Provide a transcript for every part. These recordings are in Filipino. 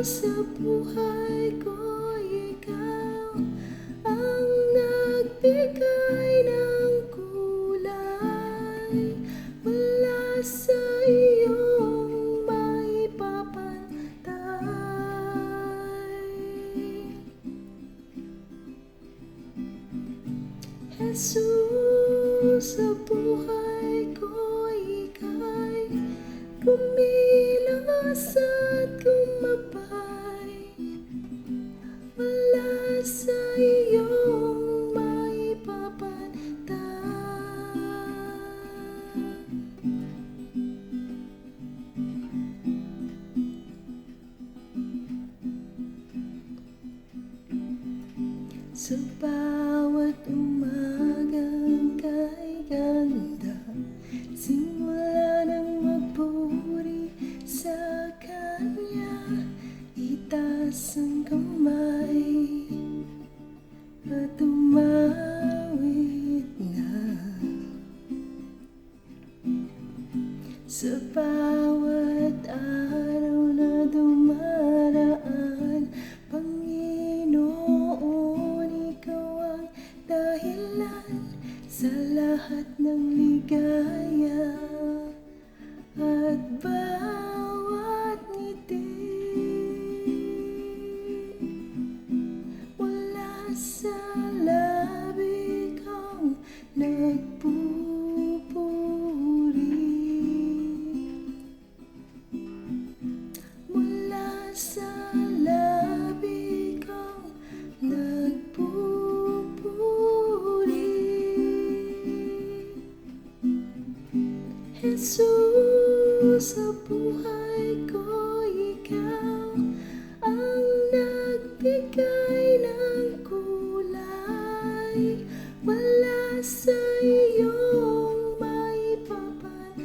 Sa buhay ko, ikaw ang nagbigay ng kulay. Wala sa iyong maipapantay. Jesus, sa buhay ko, ika'y kumilos at gumabay. Wala sa iyong maipapantay. Sa bawat umagang kay ganda, simula ng magpuri sa Kanya, itaas ang kamay at umawit na. Sa bawat araw na dumaraan, Panginoon, ikaw ang dahilan sa lahat ng ligaya at bawat ngiti. Wala sa labi kang nagpupuri. Mula sa labi kang nagpupuri. Jesus, sa buhay ko, ikaw ang nagbigay ng kulay. Wala sa iyong maipapantay.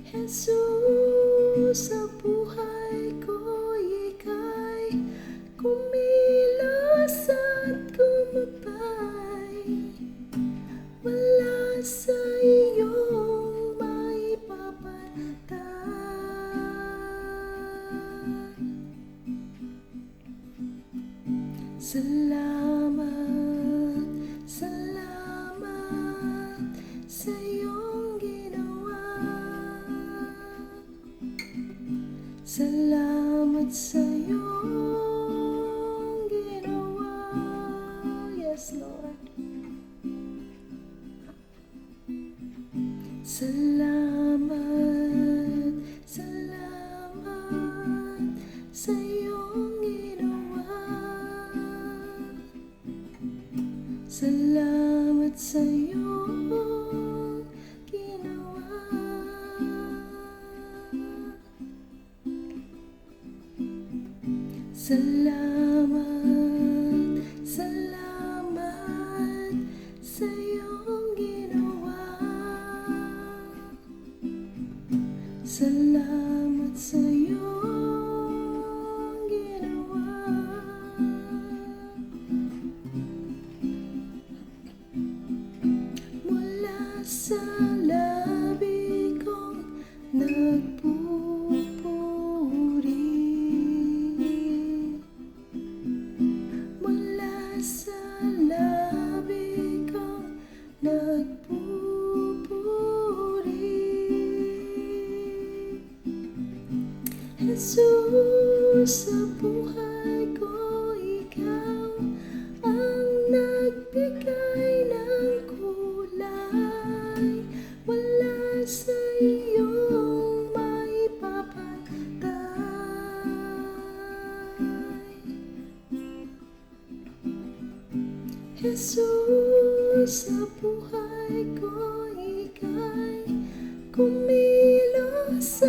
Jesus, sa buhay ko, ika'y kumilos at gumabay. Wala sa iyong maipapantay. Salamat, salamat sa iyong ginawa. Salamat sa iyong ginawa. Yes, Lord. Salamat, salamat sa iyong ginawa. Salamat sa iyong ginawa. Salamat, salamat sa iyong ginawa. Salamat sa iyong ginawa. Mula sa labi kong nagpupuri. Mula sa labi kong nagpupuri. Jesus, sa buhay ko, ikaw ang nagbigay ng kulay. Wala sa iyong maipapantay. Jesus, sa buhay ko, ika'y kumilos